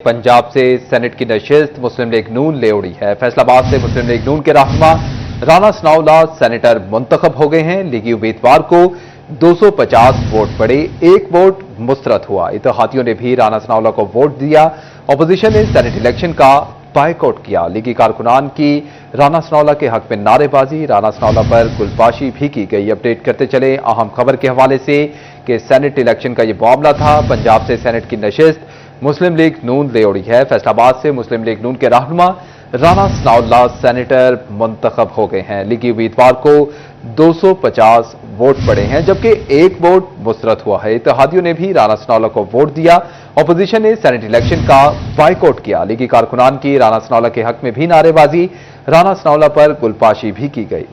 पंजाब से सेनेट की नशिस्त मुस्लिम लीग नून ले उड़ी है। फैसलाबाद से मुस्लिम लीग नून के रहनुमा राना सनाउल्लाह सेनेटर मुंतखब हो गए हैं। लीगी उम्मीदवार को 250 वोट पड़े, एक वोट मुस्तरद हुआ। इत्तेहादियों ने भी राना सनाउल्लाह को वोट दिया। अपोजिशन ने सेनेट इलेक्शन का बायकॉट किया। लीगी कारकुनान की राना सनाउल्लाह के हक में नारेबाजी, राना सनाउल्लाह पर गुलबाशी भी की गई। अपडेट करते चले अहम खबर के हवाले से कि सेनेट इलेक्शन का यह मामला था। पंजाब से सेनेट की नशिस्त मुस्लिम लीग नून ले उड़ी है। फैसलाबाद से मुस्लिम लीग नून के रहनुमा राना सनाउल्लाह सेनेटर मुंतखब हो गए हैं। लीगी उम्मीदवार को 250 वोट पड़े हैं, जबकि एक वोट मुस्तरद हुआ है। इत्तेहादियों ने भी राना सनाउल्लाह को वोट दिया। अपोजिशन ने सेनेट इलेक्शन का बायकॉट किया। लीगी कारकुनान की राना सनाउल्लाह के हक में भी नारेबाजी, राना सनाउल्लाह पर गुलबाशी भी की गई।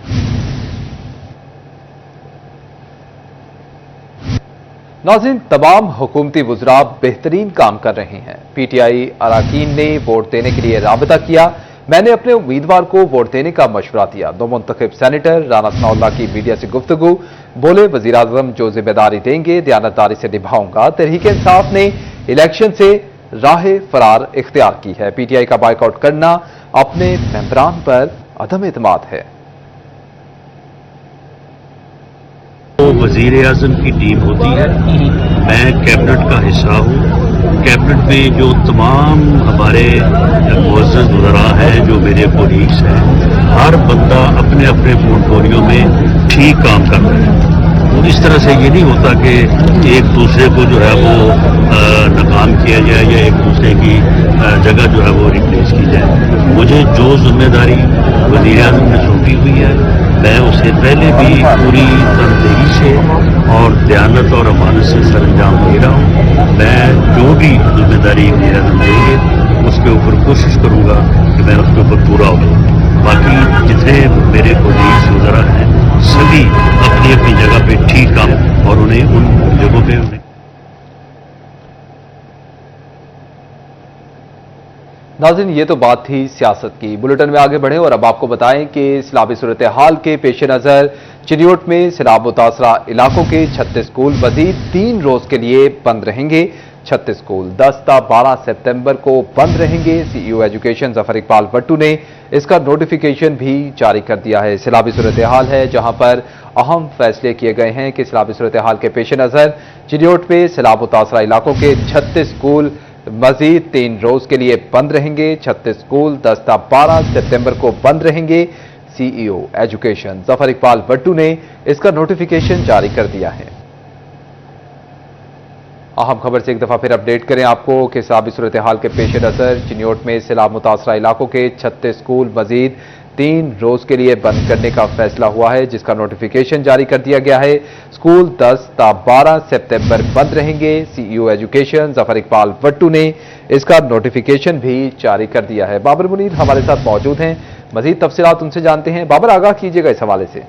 नाज़रीन, तमाम हुकूमती वुज़रा बेहतरीन काम कर रहे हैं। पीटीआई अरकान ने वोट देने के लिए राबता किया। मैंने अपने उम्मीदवार को वोट देने का मशवरा दिया। दो मुंतखब सेनेटर राना सनाउल्लाह की मीडिया से गुफ्तगू, बोले वज़ीर आज़म जो जिम्मेदारी देंगे दियानतदारी से निभाऊंगा। तहरीक इंसाफ ने इलेक्शन से राह फरार इख्तियार की है। पीटीआई का बायकॉट करना अपने मेंबरान पर अदम एतमाद है। तो वज़ीर आज़म की टीम होती है, मैं कैबिनेट का हिस्सा हूँ। कैबिनेट में जो तमाम हमारे मुअज़्ज़ज़ वज़रा हैं, जो मेरे कोलीग्स हैं, हर बंदा अपने अपने पोर्टफोलियो में ठीक काम कर रहे हैं। तो इस तरह से ये नहीं होता कि एक दूसरे को जो है वो नाकाम किया जाए या एक दूसरे की जगह जो है वो रिप्लेस की जाए। मुझे जो जिम्मेदारी वज़ीर आज़म ने सौंपी हुई है, मैं उसे पहले भी पूरी तनदेही से और दयानत और अमानत से सरअंजाम दे रहा हूँ। मैं जो भी जिम्मेदारी वज़ीर आज़म देंगे उसके ऊपर कोशिश करूँगा कि मैं उसके ऊपर पूरा हो। बाकी जितने मेरे कोलीग्स वज़रा हैं, सभी अपनी अपनी जगह पे ठीक काम और उन्हें उन जगहों पे उन्हें नाज़रीन, ये तो बात थी सियासत की। बुलेटिन में आगे बढ़े और अब आपको बताएं कि इस्लामी सूरत हाल के पेश नज़र चिन्योट में सैलाब मुतासरा इलाकों के 36 स्कूल मजीद 3 रोज के लिए बंद रहेंगे। 36 स्कूल 10 ता 12 सितंबर को बंद रहेंगे। सीईओ एजुकेशन जफर इकबाल भट्टू ने इसका नोटिफिकेशन भी जारी कर दिया है। सैलाबी सूरत हाल है, जहां पर अहम फैसले किए गए हैं कि सैलाबी सूरत हाल के पेश नज़र चिन्योट में सैलाब मुतासरा इलाकों के 36 स्कूल मजीद 3 रोज के लिए बंद रहेंगे। 36 स्कूल 10 ता 12 सितंबर को बंद रहेंगे। सीईओ एजुकेशन जफर इकबाल भट्टू ने इसका नोटिफिकेशन जारी कर दिया है। अहम खबर से एक दफा फिर अपडेट करें आपको कि सैलाबी सूरत हाल के पेश नज़र चिन्योट में सैलाब मुतासरा इलाकों के 36 स्कूल मजीद 3 रोज के लिए बंद करने का फैसला हुआ है, जिसका नोटिफिकेशन जारी कर दिया गया है। स्कूल 10 ता 12 सितंबर बंद रहेंगे। सीईओ एजुकेशन जफर इकबाल भट्टू ने इसका नोटिफिकेशन भी जारी कर दिया है। बाबर मुनीर हमारे साथ मौजूद हैं, मजीद तफसीलात उनसे जानते हैं। बाबर, आगाह कीजिएगा इस हवाले से।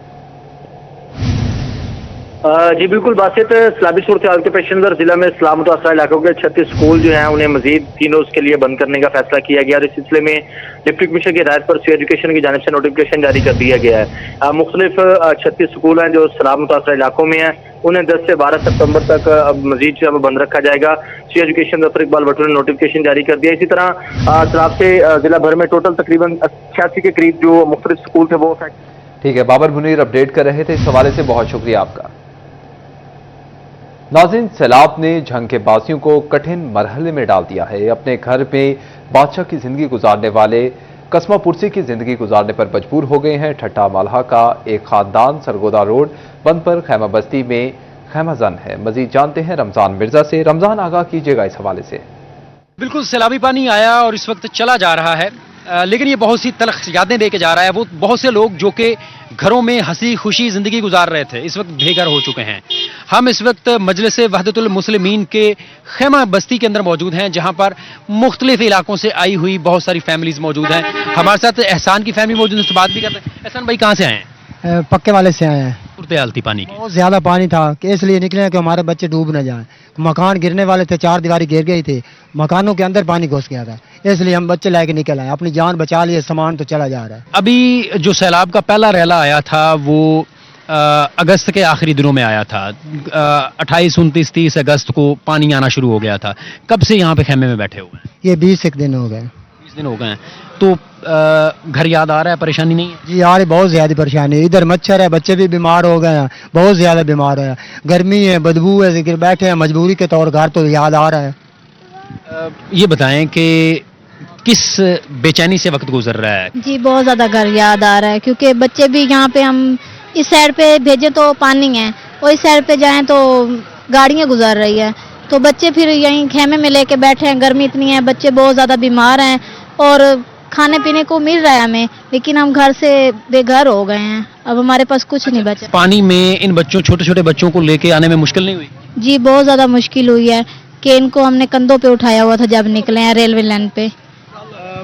जी बिल्कुल बासित, इस्लामी सूरत हाल के पेश नज़र जिला में सैलाब मुतासरा इलाकों के 36 स्कूल जो हैं उन्हें मजीद 3 रोज के लिए बंद करने का फैसला किया गया। और इस सिलसिले में डिप्टी कमिश्नर की हिदायत पर एजुकेशन की जानिब से नोटिफिकेशन जारी कर दिया गया है। मुख्तलिफ 36 स्कूल हैं जो सैलाब मुतासरा इलाकों में हैं, उन्हें 10 से 12 सितंबर तक मजीद जो है बंद रखा जाएगा। सी एजुकेशन जफर इकबाल भट्टू ने नोटिफिकेशन जारी कर दिया। इसी तरह सैलाब से जिला भर में टोटल तकरीबन 86 के करीब जो मुख्तलिफ स्कूल थे वो। ठीक है, बाबर मुनीर अपडेट कर रहे थे इस हवाले से, बहुत शुक्रिया आपका। नाज़रीन, सैलाब ने झंकेबाजियों को कठिन मरहले में डाल दिया है। अपने घर में बादशाह की जिंदगी गुजारने वाले कस्मा पुरसी की जिंदगी गुजारने पर मजबूर हो गए हैं। ठट्टा मालहा का एक खानदान सरगोदा रोड बंद पर खैमा बस्ती में खैमा जन है। मजीद जानते हैं रमजान मिर्जा से। रमजान, आगाह कीजिएगा इस हवाले से। बिल्कुल, सैलाबी पानी आया और इस वक्त चला जा रहा है, लेकिन ये बहुत सी तल्ख यादें लेके जा रहा है। वो बहुत से लोग जो कि घरों में हंसी खुशी जिंदगी गुजार रहे थे, इस वक्त बेघर हो चुके हैं। हम इस वक्त मजलिस वहदतुल मुस्लिमीन के खैमा बस्ती के अंदर मौजूद हैं, जहां पर मुख्तलिफ इलाकों से आई हुई बहुत सारी फैमिलीज मौजूद हैं। हमारे साथ एहसान की फैमिली मौजूद है, तो बात भी करते हैं। एहसान भाई, कहाँ से आए हैं? पक्के वाले से आए हैं। सूरत थी पानी की? बहुत ज्यादा पानी था कि इसलिए निकले कि हमारे बच्चे डूब न जाएं। मकान गिरने वाले थे, 4 दीवारी गिर गई थी, मकानों के अंदर पानी घुस गया था, इसलिए हम बच्चे लेके निकल आए। अपनी जान बचा लिए, सामान तो चला जा रहा है। अभी जो सैलाब का पहला रैला आया था वो अगस्त के आखिरी दिनों में आया था। 28, 29, 30 अगस्त को पानी आना शुरू हो गया था। कब से यहाँ पे खेमे में बैठे हुए हैं? ये 20 दिन हो गए। 20 दिन हो गए हैं। तो घर याद आ रहा है, परेशानी नहीं है? जी यार बहुत ज्यादा परेशानी है, इधर मच्छर है, बच्चे भी बीमार हो गए हैं, बहुत ज्यादा बीमार है, गर्मी है, बदबू है, जिक्र बैठे हैं मजबूरी के तौर घर तो याद आ रहा है। ये बताएं कि किस बेचैनी से वक्त गुजर रहा है? जी बहुत ज़्यादा घर याद आ रहा है, क्योंकि बच्चे भी यहाँ पे हम इस साइड पे भेजें तो पानी है, और इस साइड पे जाएं तो गाड़ियाँ गुजर रही है, तो बच्चे फिर यहीं खेमे में लेके बैठे हैं। गर्मी इतनी है, बच्चे बहुत ज़्यादा बीमार हैं, और खाने पीने को मिल रहा है हमें, लेकिन हम घर से बेघर हो गए हैं, अब हमारे पास कुछ नहीं बचा। पानी में इन बच्चों, छोटे छोटे बच्चों को लेके आने में मुश्किल नहीं हुई? जी बहुत ज़्यादा मुश्किल हुई है, कि इनको हमने कंधों पे उठाया हुआ था जब निकले हैं रेलवे लाइन पे।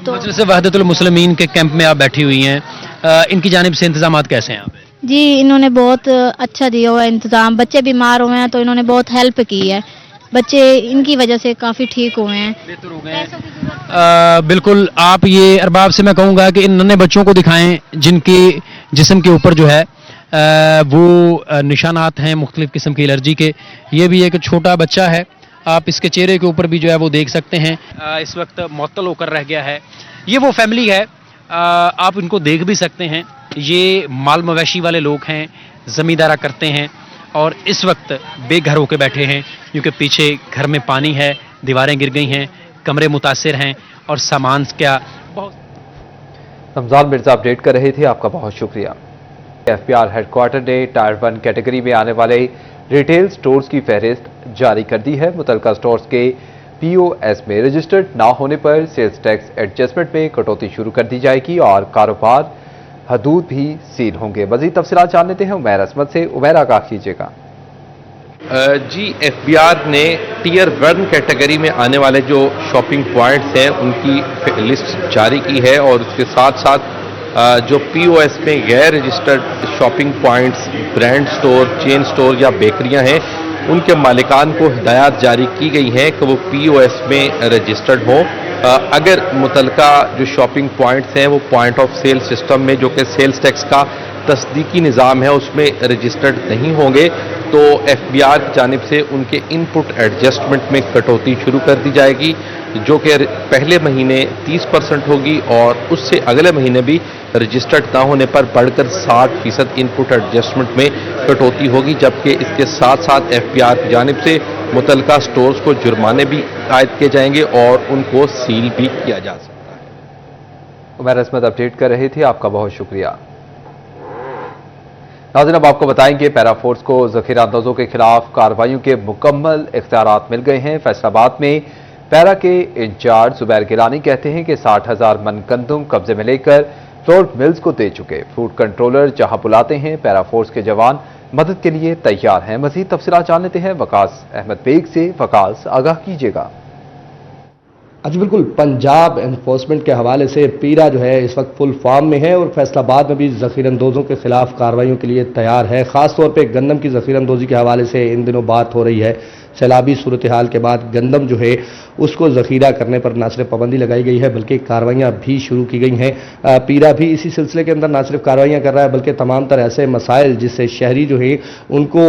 तो मजलिस वहदतुल मुस्लिमीन के कैंप में आप बैठी हुई हैं, इनकी जानिब से इंतजाम कैसे हैं यहाँ पे? जी इन्होंने बहुत अच्छा दिया हुआ है इंतज़ाम, बच्चे बीमार हुए हैं तो इन्होंने बहुत हेल्प की है, बच्चे इनकी वजह से काफ़ी ठीक हुए हैं, बेहतर हो गए हैं। बिल्कुल, आप ये अरबाब से मैं कहूँगा कि इन नन्हे बच्चों को दिखाएं जिनके जिस्म के ऊपर जो है वो निशानात हैं मुख्तलिफ किस्म की एलर्जी के। ये भी एक छोटा बच्चा है, आप इसके चेहरे के ऊपर भी जो है वो देख सकते हैं, इस वक्त मुअत्तल होकर रह गया है। ये वो फैमिली है, आप इनको देख भी सकते हैं, ये माल मवेशी वाले लोग हैं, ज़मींदारा करते हैं, और इस वक्त बेघर होकर बैठे हैं क्योंकि पीछे घर में पानी है, दीवारें गिर गई हैं, कमरे मुतासिर हैं, और सामान क्या बहुत। रमजान मिर्जा अपडेट कर रहे थे, आपका बहुत शुक्रिया। एफपीआर हेडक्वार्टर ने टायर 1 कैटेगरी में आने वाले रिटेल स्टोर्स की फहरिस्त जारी कर दी है। मुतल्लिका स्टोर्स के पीओएस में रजिस्टर्ड ना होने पर सेल्स टैक्स एडजस्टमेंट में कटौती शुरू कर दी जाएगी और कारोबार हदूद भी सील होंगे। मजीद तफसीलात जान लेते हैं उमैर असमत से। उमैर आगाह कीजिएगा। जी एफबीआर ने टीयर 1 कैटेगरी में आने वाले जो शॉपिंग पॉइंट्स हैं उनकी लिस्ट जारी की है, और उसके साथ साथ जो पीओएस में गैर registered shopping points, brand store, chain store या बेकरियां हैं, उनके मालिकान को हिदायत जारी की गई हैं कि वो पीओएस में रजिस्टर्ड हों। अगर मुतलका जो शॉपिंग पॉइंट्स हैं वो पॉइंट ऑफ सेल सिस्टम में, जो कि सेल्स टैक्स का तस्दीकी निज़ाम है, उसमें रजिस्टर्ड नहीं होंगे तो एफबीआर की जानिब से उनके इनपुट एडजस्टमेंट में कटौती शुरू कर दी जाएगी, जो कि पहले महीने 30% होगी और उससे अगले महीने भी रजिस्टर्ड ना होने पर बढ़कर 60% इनपुट एडजस्टमेंट में कटौती होगी। जबकि इसके साथ साथ एफबीआर की जानिब से मुतल्लिका स्टोर्स को जुर्माने भी आयद किए जाएंगे और उनको सील भी किया जा सकता है। उमैर असमत अपडेट कर रहे थे, आपका बहुत शुक्रिया। नाज़रीन, अब आपको बताएंगे पैरा फोर्स को ज़ख़ीरा अंदाज़ों के खिलाफ कार्रवाइयों के मुकम्मल इख्तियारात मिल गए हैं। फैसलाबाद में पैरा के इंचार्ज जुबैर गिलानी कहते हैं कि 60,000 मन गंदम कब्जे में लेकर फ्लोर मिल्स को दे चुके। फूड कंट्रोलर जहां बुलाते हैं पैरा फोर्स के जवान मदद के लिए तैयार हैं। मज़ीद तफसीलात जान लेते हैं वकास अहमद बेग से। वकास, आगाह कीजिएगा। जी बिल्कुल, पंजाब एनफोर्समेंट के हवाले से पीरा जो है इस वक्त फुल फॉर्म में है और फैसलाबाद में भी ज़ख़ीरंदोज़ों के खिलाफ कार्रवाइयों के लिए तैयार है। ख़ास तौर पे गंदम की ज़ख़ीरंदोज़ी के हवाले से इन दिनों बात हो रही है। सैलाबी सूरत हाल के बाद गंदम जो है उसको ज़ख़ीरा करने पर न सिर्फ पाबंदी लगाई गई है बल्कि कार्रवाइयाँ भी शुरू की गई हैं। पीरा भी इसी सिलसिले के अंदर न सिर्फ कार्रवाइयाँ कर रहा है बल्कि तमाम तरह ऐसे मसाइल जिससे शहरी जो है उनको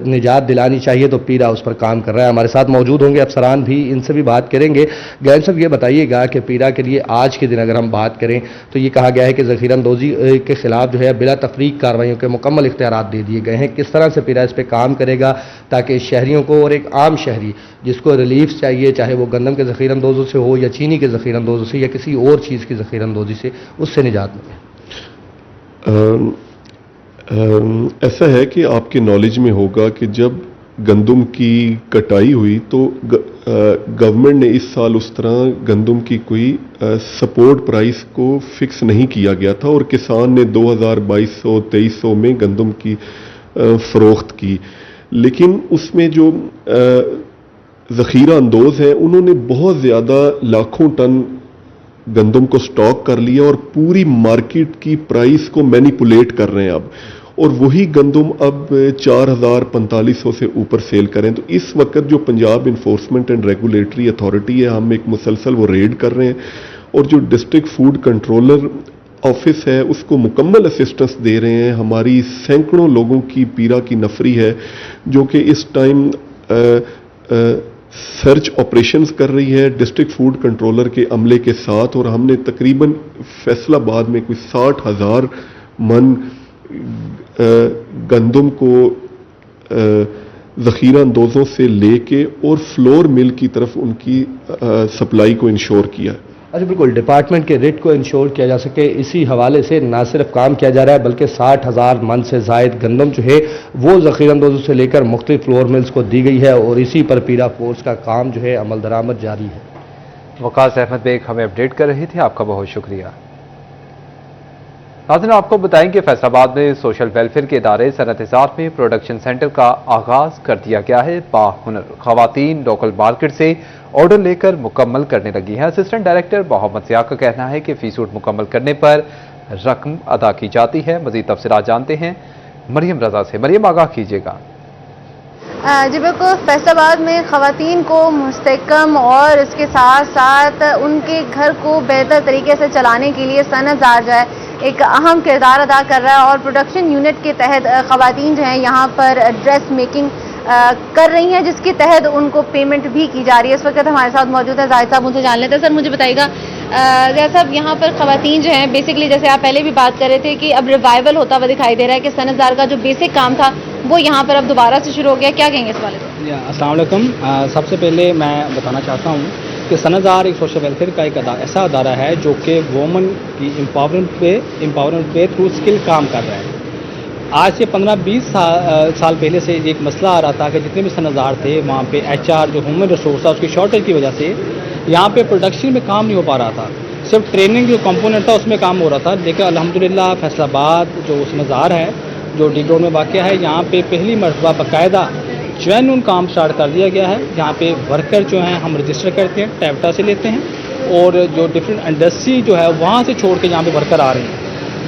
निजात दिलानी चाहिए तो पीरा उस पर काम कर रहा है। हमारे साथ मौजूद होंगे अफसरान भी, इनसे भी बात करेंगे। गैन साहब, ये बताइएगा कि पीरा के लिए आज के दिन अगर हम बात करें तो ये कहा गया है कि ज़ख़ीरंदोज़ी के खिलाफ जो है बिला तफरीक कार्रवाइयों के मुकम्मल इख्तियारात दे दिए गए हैं। किस तरह से पीरा इस पर काम करेगा ताकि शहरियों को और एक आम शहरी जिसको रिलीफ चाहिए, चाहे वो गंदम के ज़ख़ीरंदोज़ों से हो या चीनी के ज़ख़ीरंदोज़ों से या किसी और चीज़ की ज़ख़ीरंदोज़ी से, उससे निजात मिले। ऐसा है कि आपके नॉलेज में होगा कि जब गंदम की कटाई हुई तो गवर्नमेंट ने इस साल उस तरह गंदम की कोई सपोर्ट प्राइस को फिक्स नहीं किया गया था और किसान ने 2200-2300 में गंदम की फ़रोख्त की। लेकिन उसमें जो ज़ख़ीरा अंदोज़ हैं उन्होंने बहुत ज़्यादा लाखों टन गंदम को स्टॉक कर लिया और पूरी मार्केट की प्राइस को मैनिपुलेट कर रहे हैं अब, और वही गंदम अब 4000-4500 से ऊपर सेल करें। तो इस वक्त जो Punjab enforcement and regulatory authority है, हम एक मुसलसल वो रेड कर रहे हैं और जो डिस्ट्रिक्ट फूड कंट्रोलर ऑफिस है उसको मुकम्मल असिस्टेंस दे रहे हैं। हमारी सैकड़ों लोगों की पीरा की नफरी है जो कि इस टाइम सर्च ऑपरेशंस कर रही है डिस्ट्रिक्ट फूड कंट्रोलर के अमले के साथ, और हमने तकरीबन फैसलाबाद में कोई 60,000 मन गंदम को ज़ख़ीरा अंदोज़ों से लेके और फ्लोर मिल की तरफ उनकी सप्लाई को इंश्योर किया। अच्छा बिल्कुल, डिपार्टमेंट के रेट को इंश्योर किया जा सके इसी हवाले से ना सिर्फ काम किया जा रहा है बल्कि 60,000 मन से ज़ायद गंदम जो है वो ज़ख़ीरा अंदोज़ों से लेकर मुख्तलिफ फ्लोर मिल्स को दी गई है और इसी पर पीरा फोर्स का काम जो है अमल दरामद जारी है। वकास अहमद बेग हमें अपडेट कर रहे थे, आपका बहुत शुक्रिया। नाज़रीन, आपको बताएं कि फैसलाबाद में सोशल वेलफेयर के इदारे सनत-ए-ज़ात में प्रोडक्शन सेंटर का आगाज कर दिया गया है। बाहुनर खवातीन लोकल मार्केट से ऑर्डर लेकर मुकम्मल करने लगी हैं। असिस्टेंट डायरेक्टर मोहम्मद सियाह का कहना है कि फीसूट मुकम्मल करने पर रकम अदा की जाती है। मजीद तफसीलात जानते हैं मरियम रजा से। मरियम, आगाह कीजिएगा। जी बिल्कुल, फैसलाबाद में खवातीन को मुस्तहकम और इसके साथ साथ उनके घर को बेहतर तरीके से चलाने के लिए सनत-ए-ज़ात जो है एक अहम किरदार अदा कर रहा है और प्रोडक्शन यूनिट के तहत खवातीन जो हैं यहाँ पर ड्रेस मेकिंग कर रही हैं, जिसके तहत उनको पेमेंट भी की जा रही है। इस वक्त हमारे साथ मौजूद है जाहिद साहब, उनसे जान लेते हैं। सर मुझे बताइएगा, जाहिद साहब, यहाँ पर खवातीन जो हैं बेसिकली जैसे आप पहले भी बात कर रहे थे कि अब रिवाइवल होता हुआ दिखाई दे रहा है कि सनत-ए-ज़ात का जो बेसिक काम था वो यहाँ पर अब दोबारा से शुरू हो गया, क्या कहेंगे इस वाले से? अस्सलाम वालेकुम। सबसे पहले मैं बताना चाहता हूँ कि सनत-ए-ज़ात एक सोशल वेलफेयर का एक ऐसा अदारा है जो कि वोमन की एम्पावरमेंट पे थ्रू स्किल काम कर रहा है। आज से 15-20 साल पहले से एक मसला आ रहा था कि जितने भी सनत-ए-ज़ात थे वहाँ पे HR जो ह्यूमन रिसोर्स था उसकी शॉर्टेज की वजह से यहाँ पे प्रोडक्शन में काम नहीं हो पा रहा था। सिर्फ ट्रेनिंग जो कंपोनेंट था उसमें काम हो रहा था। लेकिन अल्हम्दुलिल्लाह फैसलाबाद जो सनत-ए-ज़ात है जो डी ग्राउंड में वाक़ है, यहाँ पे पहली मरतबा बाकायदा जेन्युइन काम स्टार्ट कर दिया गया है। यहाँ पे वर्कर जो हैं हम रजिस्टर करते हैं, टैप्टा से लेते हैं और जो डिफरेंट इंडस्ट्री जो है वहाँ से छोड़ के यहाँ पे वर्कर आ रहे हैं।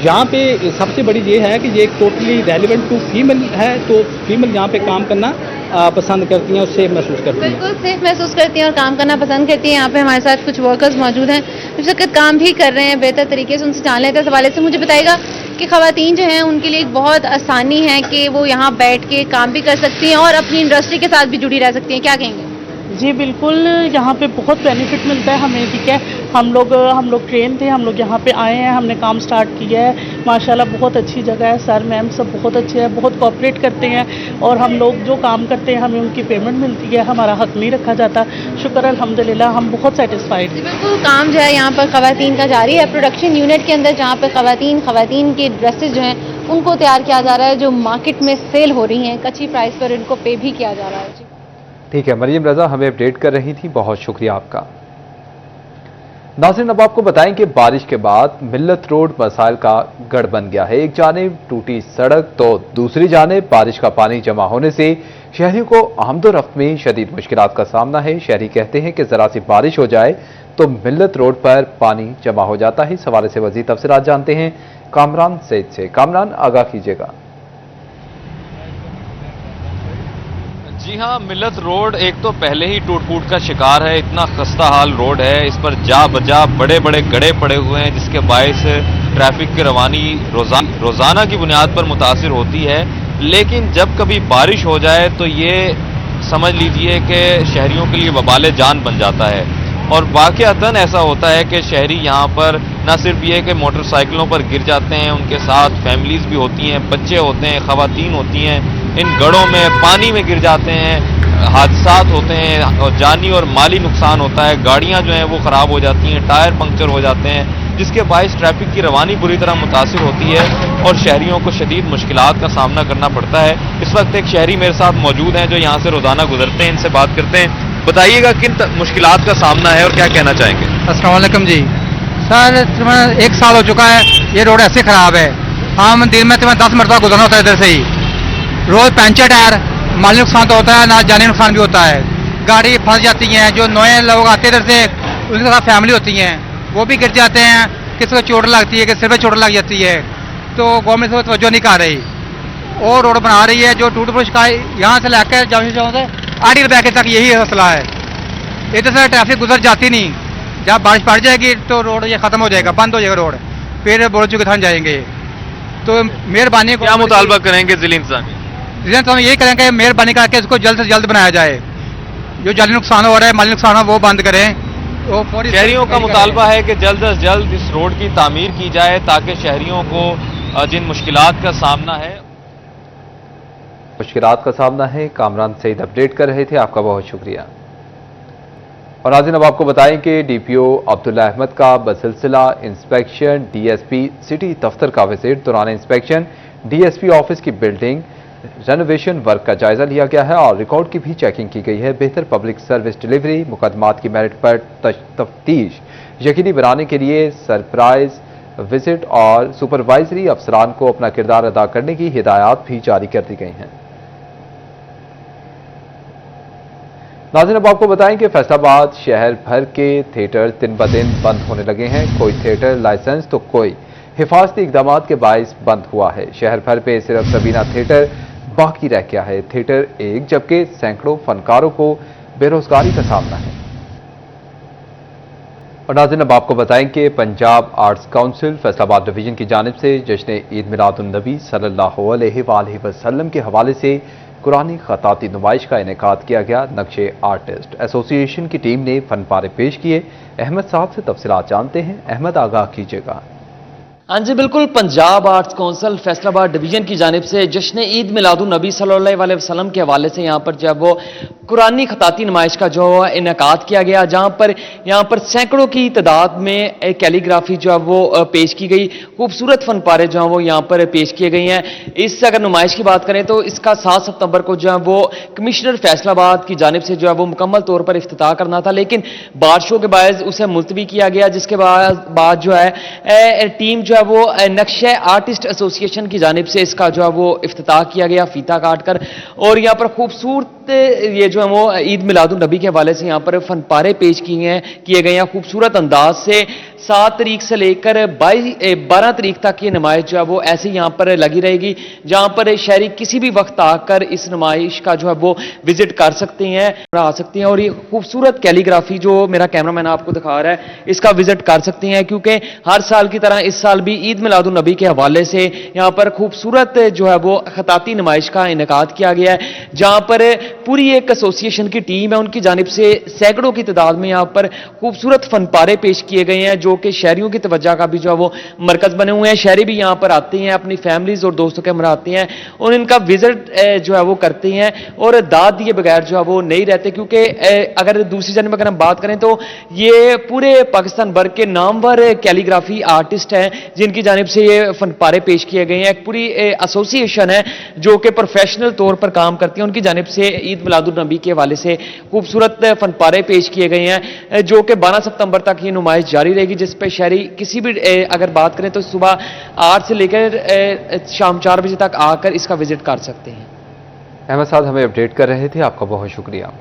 यहाँ पे सबसे बड़ी ये है कि ये एक टोटली रेलिवेंट टू फीमेल है, तो फीमेल यहाँ पे काम करना पसंद करती हैं और सेफ महसूस करती हैं। बिल्कुल सेफ महसूस करती हैं और काम करना पसंद करती हैं। यहाँ पे हमारे साथ कुछ वर्कर्स मौजूद हैं इस वक्त काम भी कर रहे हैं बेहतर तरीके से, उनसे जान लेते हैं। इस हवाले से मुझे बताइएगा कि खवातीन जो हैं उनके लिए एक बहुत आसानी है कि वो यहाँ बैठ के काम भी कर सकती हैं और अपनी इंडस्ट्री के साथ भी जुड़ी रह सकती हैं, क्या कहेंगे? जी बिल्कुल, यहाँ पे बहुत बेनिफिट मिलता है हमें, ठीक है। हम लोग ट्रेन थे, हम लोग यहाँ पे आए हैं, हमने काम स्टार्ट किया है। माशाल्लाह बहुत अच्छी जगह है, सर मैम सब बहुत अच्छे हैं, बहुत कोऑपरेट करते हैं और हम लोग जो काम करते हैं हमें उनकी पेमेंट मिलती है, हमारा हक नहीं रखा जाता। शुक्र अल्हम्दुलिल्लाह, हम बहुत सेटिस्फाइड हैं। बिल्कुल, काम जो है यहाँ पर खवातीन का जारी है। प्रोडक्शन यूनिट के अंदर जहाँ पर खवातीन के ड्रेसेज जो हैं उनको तैयार किया जा रहा है, जो मार्केट में सेल हो रही हैं कच्ची प्राइस पर, इनको पे भी किया जा रहा है। जी ठीक है, मरियम रजा हमें अपडेट कर रही थी, बहुत शुक्रिया आपका। नाज़रीन, अब आपको बताएं कि बारिश के बाद मिल्लत रोड मसाइल का गढ़ बन गया है। एक जानिब टूटी सड़क तो दूसरी जानिब बारिश का पानी जमा होने से शहरियों को आमदोरफ्त में शदीद मुश्किलात का सामना है। शहरी कहते हैं कि जरा सी बारिश हो जाए तो मिल्लत रोड पर पानी जमा हो जाता है। इस हवाले से मज़ीद तफसीलात जानते हैं कामरान सैयद से। कामरान, आगाह कीजिएगा। जी हाँ, मिल्लत रोड एक तो पहले ही टूट फूट का शिकार है। इतना खस्ता हाल रोड है, इस पर जा बजा बड़े बड़े गड्ढे पड़े हुए हैं जिसके बायस ट्रैफिक की रवानी रोजाना की बुनियाद पर मुतासिर होती है। लेकिन जब कभी बारिश हो जाए तो ये समझ लीजिए कि शहरियों के लिए वबाले जान बन जाता है। और वाक़अतन ऐसा होता है कि शहरी यहाँ पर न सिर्फ ये कि मोटरसाइकिलों पर गिर जाते हैं, उनके साथ फैमिलीज भी होती हैं, बच्चे होते हैं, खवातीन होती हैं, इन गड्ढों में पानी में गिर जाते हैं, हादसात होते हैं और जानी और माली नुकसान होता है। गाड़ियाँ जो हैं वो ख़राब हो जाती हैं, टायर पंक्चर हो जाते हैं, जिसके बायस ट्रैफिक की रवानी बुरी तरह मुतासिर होती है और शहरियों को शदीद मुश्किलात का सामना करना पड़ता है। इस वक्त एक शहरी मेरे साथ मौजूद हैं जो यहाँ से रोज़ाना गुजरते हैं, इनसे बात करते हैं। बताइएगा किन मुश्किलात का सामना है और क्या कहना चाहेंगे? अस्सलाम वालेकुम जी। सर, 1 साल हो चुका है, ये रोड ऐसे ख़राब है, हम दिन में 10 मरतबा गुजरना होता है इधर से ही। रोज पंचर टायर, माली नुकसान तो होता है, ना जानी नुकसान भी होता है। गाड़ी फंस जाती हैं, जो नए लोग आते हैं इधर से उनके साथ फैमिली होती हैं, वो भी गिर जाते हैं, किसी को चोट लगती है, किसी सिर पे चोट लग जाती है। तो गवर्नमेंट से तवज्जो नहीं कर रही और रोड बना रही है जो टूट फूट का यहाँ से लेकर जाऊँ से आड़ी रुपये तक यही मसला है। इधर से ट्रैफिक गुजर जाती नहीं, जब बारिश पड़ जाएगी तो रोड ये ख़त्म हो जाएगा, बंद हो जाएगा रोड। फिर बलोचियों के थाने जाएंगे। तो मेहरबानी क्या मुतालबा करेंगे जिले इंतजामिया? रिजल्ट हम यही करेंगे, मेहरबानी करके इसको जल्द से जल्द बनाया जाए। जो जानी नुकसान हो रहा है, माली नुकसान हो वो बंद करें। तो शहरियों का मुतालबा है कि जल्द से जल्द इस रोड की तामीर की जाए ताकि शहरियों को जिन मुश्किलात का सामना है कामरान सईद अपडेट कर रहे थे, आपका बहुत शुक्रिया। और नाज़रीन, अब आपको बताएं कि डीपीओ अब्दुल्ला अहमद का बसिलसिला इंस्पेक्शन डीएसपी सिटी दफ्तर का विजिट। दौरान इंस्पेक्शन डीएसपी ऑफिस की बिल्डिंग रेनोवेशन वर्क का जायजा लिया गया है और रिकॉर्ड की भी चेकिंग की गई है। बेहतर पब्लिक सर्विस डिलीवरी, मुकदमात की मेरिट पर तफ्तीश यकीनी बनाने के लिए सरप्राइज विजिट और सुपरवाइजरी अफसरान को अपना किरदार अदा करने की हिदायत भी जारी कर दी गई हैं। नाज़रीन, अब आपको बताएं कि फैसलाबाद शहर भर के थिएटर दिन ब दिन बंद होने लगे हैं। कोई थिएटर लाइसेंस तो कोई हिफाजती इकदाम के बायस बंद हुआ है। शहर भर पे सिर्फ सबीना थिएटर बाकी रह गया है। थिएटर एक, जबकि सैकड़ों फनकारों को बेरोजगारी का सामना है। और नाज़रीन, अब आपको बताएं कि Punjab arts council Faisalabad division की जानिब से जश्न ईद मिलादुन्नबी सल्लल्लाहु अलैहि वसल्लम के हवाले से कुरानी खताती नुमाइश का इनेकाद किया गया। नक्शे आर्टिस्ट एसोसिएशन की टीम ने फन पारे पेश किए। अहमद साहब से तफसीलात जानते हैं। अहमद, आगाह कीजिएगा। हाँ जी बिल्कुल, Punjab arts council Faisalabad division की जानिब से जश्न ईद मिलादुन्नबी सल्लल्लाहु अलैहि वसल्लम के हवाले से यहाँ पर जब वो कुरानी खताती नुमाइश का जो इनेकाद किया गया, जहाँ पर यहाँ पर सैकड़ों की तादाद में कैलीग्राफी जो है वो पेश की गई। खूबसूरत फन पारे जो है वो यहाँ पर पेश किए गए हैं। इस अगर नुमाइश की बात करें तो इसका 7 सितंबर को जो है वो कमिश्नर फैसलाबाद की जानिब से जो है वो मुकम्मल तौर पर इफ्तिताह करना था, लेकिन बारिशों के बायस उसे मुलतवी किया गया, जिसके बाद जो है टीम जो है वो नक्शे आर्टिस्ट एसोसिएशन की जानिब से इसका जो है वो इफ्तिताह किया गया फीता काट कर। और यहाँ पर खूबसूरत ये जो है वो ईद मिलादुन्नबी के हवाले से यहाँ पर फनपारे पेश किए गए हैं खूबसूरत अंदाज से। 7 तारीख से लेकर 12 तारीख तक ये नुमाइश जो है वो ऐसे यहाँ पर लगी रहेगी, जहाँ पर शहरी किसी भी वक्त आकर इस नुमाइश का जो है वो विजिट कर सकते हैं, आ सकते हैं। और ये खूबसूरत कैलीग्राफी जो मेरा कैमरामैन आपको दिखा रहा है, इसका विजिट कर सकते हैं, क्योंकि हर साल की तरह इस साल भी ईद मिलादुन्नबी के हवाले से यहाँ पर खूबसूरत जो है वो खताती नुमाइश का इनेकाद किया गया है, जहाँ पर पूरी एक एसोसिएशन की टीम है, उनकी जानिब से सैकड़ों की तादाद में यहाँ पर खूबसूरत फनपारे पेश किए गए हैं, जो कि शहरियों की तवज्जो का भी जो है वो मरकज बने हुए हैं। शहरी भी यहाँ पर आते हैं, अपनी फैमिलीज और दोस्तों के हमरा आते हैं और इनका विजिट जो है वो करते हैं और दाद दिए बगैर जो है वो नहीं रहते, क्योंकि अगर दूसरी जानब अगर हम बात करें तो ये पूरे पाकिस्तान भर के नामवर कैलीग्राफी आर्टिस्ट हैं जिनकी जानिब से ये फनपारे पेश किए गए हैं। एक पूरी एसोसिएशन है जो कि प्रोफेशनल तौर पर काम करती है, उनकी जानिब से ईद मिलादुन्नबी के हवाले से खूबसूरत फनपारे पेश किए गए हैं, जो कि 12 सितंबर तक ये नुमाइश जारी रहेगी, जिस पे शहरी किसी भी अगर बात करें तो सुबह 8 से लेकर शाम 4 बजे तक आकर इसका विजिट कर सकते हैं। अहमद साहब हमें अपडेट कर रहे थे, आपका बहुत शुक्रिया।